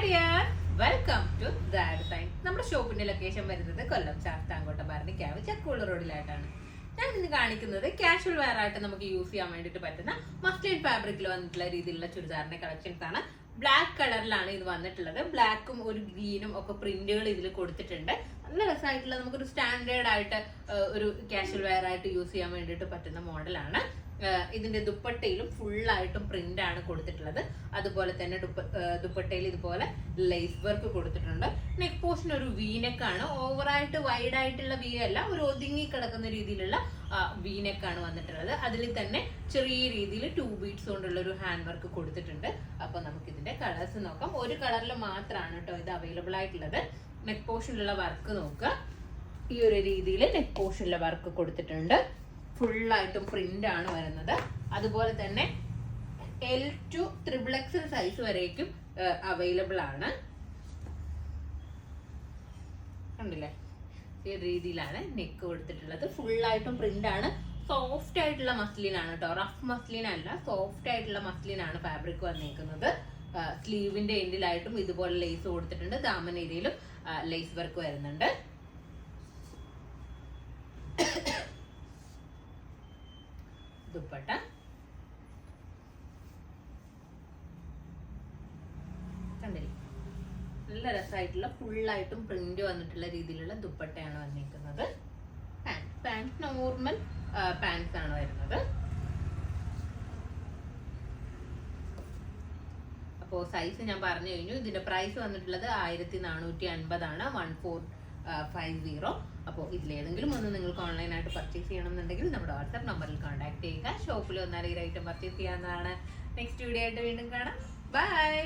Hi dear, welcome to Dad Sign. നമ്മുടെ ഷോപ്പിന്റെ location വരുന്നത് കൊല്ലം ശാസ്താംകോട്ട ഭരണിക്കാവ് ചക്കുള്ള റോഡിലായിട്ടാണ്. ഞാൻ ഇന്ന് കാണിക്കുന്നത് കാഷ്വൽ വെയർ ആയിട്ട് നമുക്ക് യൂസ് ചെയ്യാൻ വേണ്ടിയിട്ട് പറ്റുന്ന മസ്ലിൻ ഫാബ്രിക്കിൽ വന്നിട്ടുള്ള രീതിയിലുള്ള ചുരിദാറിന്റെ കളക്ഷൻസ് ആണ്. ബ്ലാക്ക് കളറിലാണ് ഇത് വന്നിട്ടുള്ളത്. ബ്ലാക്കും ഒരു ഗ്രീനും ഒക്കെ പ്രിന്റുകൾ ഇതിൽ കൊടുത്തിട്ടുണ്ട്. നല്ല രസമായിട്ടുള്ള നമുക്കൊരു സ്റ്റാൻഡേർഡ് ആയിട്ട് ഒരു കാഷ്വൽ വെയർ ആയിട്ട് യൂസ് ചെയ്യാൻ വേണ്ടിയിട്ട് പറ്റുന്ന മോഡലാണ്. ഇതിന്റെ ദുപ്പട്ടയിലും ഫുള്ളായിട്ടും പ്രിന്റ് ആണ് കൊടുത്തിട്ടുള്ളത്. അതുപോലെ തന്നെ ദുപ്പട്ടയിൽ ഇതുപോലെ ലേസ് വർക്ക് കൊടുത്തിട്ടുണ്ട്. നെക്ക് പോർഷൻ ഒരു വീനെക്കാണ്. ഓവറായിട്ട് വൈഡ് ആയിട്ടുള്ള വീ അല്ല, ഒരു ഒതുങ്ങി കിടക്കുന്ന രീതിയിലുള്ള വീനെക്കാണ് വന്നിട്ടുള്ളത്. അതിൽ തന്നെ ചെറിയ രീതിയിൽ 2 ബീഡ്സ് കൊണ്ടുള്ള ഒരു ഹാൻഡ് വർക്ക് കൊടുത്തിട്ടുണ്ട്. അപ്പൊ നമുക്ക് ഇതിന്റെ കളേഴ്സ് നോക്കാം. ഒരു കളറിൽ മാത്രമാണ് കേട്ടോ ഇത് അവൈലബിൾ ആയിട്ടുള്ളത്. നെക്ക് പോർഷനിലുള്ള വർക്ക് നോക്കുക. ഈ ഒരു രീതിയിൽ നെക്ക് പോർഷനിലെ വർക്ക് കൊടുത്തിട്ടുണ്ട്. ഫുള്ളായിട്ടും പ്രിന്റ് ആണ് വരുന്നത്. അതുപോലെ തന്നെ L to XXL സൈസ് വരേക്കും അവൈലബിൾ ആണ്. കണ്ടില്ലേ, ഈ രീതിയിലാണ് നെക്ക് കൊടുത്തിട്ടുള്ളത്. ഫുള്ളായിട്ടും പ്രിന്റ് ആണ്. സോഫ്റ്റ് ആയിട്ടുള്ള മസ്ലിൻ ആണ് കേട്ടോ, റഫ് മസ്ലിൻ അല്ല, സോഫ്റ്റ് ആയിട്ടുള്ള മസ്ലിൻ ആണ് ഫാബ്രിക് വന്നേക്കുന്നത്. സ്ലീവിന്റെ എൻഡിലായിട്ടും ഇതുപോലെ ലേസ് കൊടുത്തിട്ടുണ്ട്. ദാമൻ ഏരിയയിലും ലേസ് വർക്ക് വരുന്നുണ്ട്. ദുപ്പട്ട കണ്ടില്ലേ, നല്ല രസമായിട്ടുള്ള ഫുള്ളായിട്ടും പ്രിന്റ് വന്നിട്ടുള്ള രീതിയിലുള്ള ദുപ്പട്ടയാണ് വന്നിരിക്കുന്നത്. പാന്റ് നോർമൽ പാൻസ് ആണ് വരുന്നത്. അപ്പോൾ സൈസ് ഞാൻ പറഞ്ഞു കഴിഞ്ഞു. ഇതിന്റെ പ്രൈസ് വന്നിട്ടുള്ളത് 1450 ആണ്, 1450. അപ്പോൾ ഇതിലേതെങ്കിലും ഒന്ന് നിങ്ങൾക്ക് ഓൺലൈനായിട്ട് പർച്ചേസ് ചെയ്യണമെന്നുണ്ടെങ്കിൽ നമ്മുടെ വാട്സാപ്പ് നമ്പറിൽ കോൺടാക്ട് ചെയ്യുക. ഷോപ്പിൽ വന്നാൽ ഈ ഐറ്റം പർച്ചേസ് ചെയ്യാവുന്നതാണ്. നെക്സ്റ്റ് വീഡിയോ ആയിട്ട് വീണ്ടും കാണാം. ബൈ.